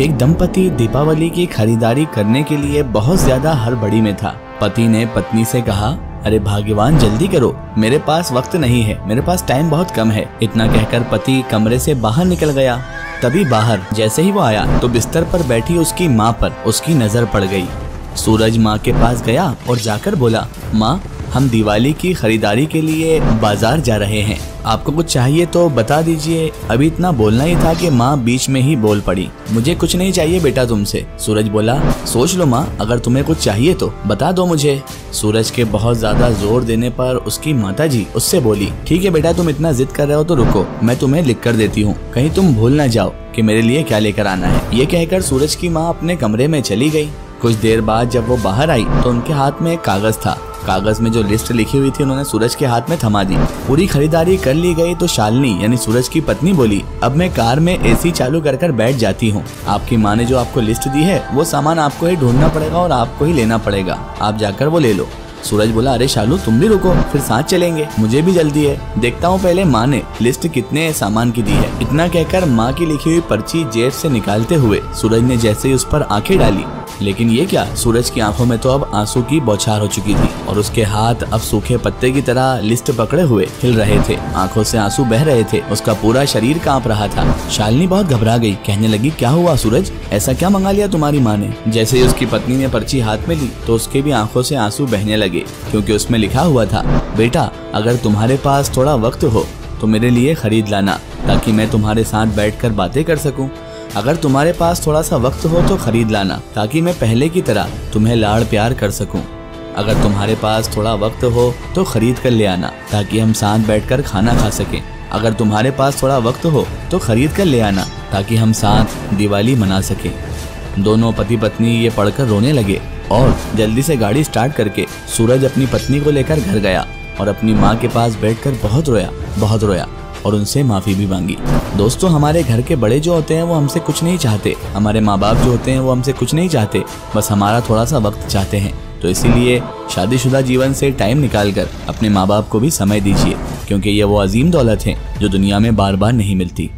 एक दंपति दीपावली की खरीदारी करने के लिए बहुत ज्यादा हड़बड़ी में था। पति ने पत्नी से कहा, अरे भाग्यवान जल्दी करो, मेरे पास वक्त नहीं है, मेरे पास टाइम बहुत कम है। इतना कहकर पति कमरे से बाहर निकल गया। तभी बाहर जैसे ही वो आया तो बिस्तर पर बैठी उसकी माँ पर उसकी नजर पड़ गई। सूरज माँ के पास गया और जाकर बोला, माँ हम दिवाली की खरीदारी के लिए बाजार जा रहे हैं, आपको कुछ चाहिए तो बता दीजिए। अभी इतना बोलना ही था कि माँ बीच में ही बोल पड़ी, मुझे कुछ नहीं चाहिए बेटा तुमसे। सूरज बोला, सोच लो माँ, अगर तुम्हें कुछ चाहिए तो बता दो मुझे। सूरज के बहुत ज्यादा जोर देने पर उसकी माताजी उससे बोली, ठीक है बेटा तुम इतना जिद कर रहे हो तो रुको, मैं तुम्हें लिख कर देती हूँ, कहीं तुम भूल ना जाओ कि मेरे लिए क्या लेकर आना है। ये कहकर सूरज की माँ अपने कमरे में चली गई। कुछ देर बाद जब वो बाहर आई तो उनके हाथ में एक कागज था। कागज में जो लिस्ट लिखी हुई थी उन्होंने सूरज के हाथ में थमा दी। पूरी खरीदारी कर ली गई तो शालिनी यानी सूरज की पत्नी बोली, अब मैं कार में एसी चालू कर बैठ जाती हूँ। आपकी माँ ने जो आपको लिस्ट दी है वो सामान आपको ही ढूंढना पड़ेगा और आपको ही लेना पड़ेगा, आप जाकर वो ले लो। सूरज बोला, अरे शालू तुम भी रुको, फिर साथ चलेंगे, मुझे भी जल्दी है, देखता हूँ पहले माँ ने लिस्ट कितने सामान की दी है। इतना कहकर माँ की लिखी हुई पर्ची जेब से निकालते हुए सूरज ने जैसे ही उस पर आंखें डाली, लेकिन ये क्या, सूरज की आंखों में तो अब आंसू की बौछार हो चुकी थी और उसके हाथ अब सूखे पत्ते की तरह लिस्ट पकड़े हुए हिल रहे थे। आंखों से आंसू बह रहे थे, उसका पूरा शरीर कांप रहा था। शालिनी बहुत घबरा गई, कहने लगी, क्या हुआ सूरज, ऐसा क्या मंगा लिया तुम्हारी माँ ने। जैसे ही उसकी पत्नी ने पर्ची हाथ में ली तो उसके भी आंखों से आंसू बहने लगे, क्योंकि उसमें लिखा हुआ था, बेटा अगर तुम्हारे पास थोड़ा वक्त हो तो मेरे लिए खरीद लाना, ताकि मैं तुम्हारे साथ बैठकर बातें कर सकूं। अगर तुम्हारे पास थोड़ा सा वक्त हो तो खरीद लाना, ताकि मैं पहले की तरह तुम्हें लाड़ प्यार कर सकूं। अगर तुम्हारे पास थोड़ा वक्त हो तो खरीद कर ले आना, ताकि हम साथ बैठकर खाना खा सकें। अगर तुम्हारे पास थोड़ा वक्त हो तो खरीद कर ले आना, ताकि हम साथ दिवाली मना सकें। दोनों पति पत्नी ये पढ़कर रोने लगे और जल्दी से गाड़ी स्टार्ट करके सूरज अपनी पत्नी को लेकर घर गया और अपनी माँ के पास बैठकर बहुत रोया और उनसे माफ़ी भी मांगी। दोस्तों, हमारे घर के बड़े जो होते हैं वो हमसे कुछ नहीं चाहते, हमारे माँ बाप जो होते हैं वो हमसे कुछ नहीं चाहते, बस हमारा थोड़ा सा वक्त चाहते हैं। तो इसीलिए शादीशुदा जीवन से टाइम निकालकर अपने माँ बाप को भी समय दीजिए, क्योंकि ये वो अजीम दौलत है जो दुनिया में बार बार नहीं मिलती।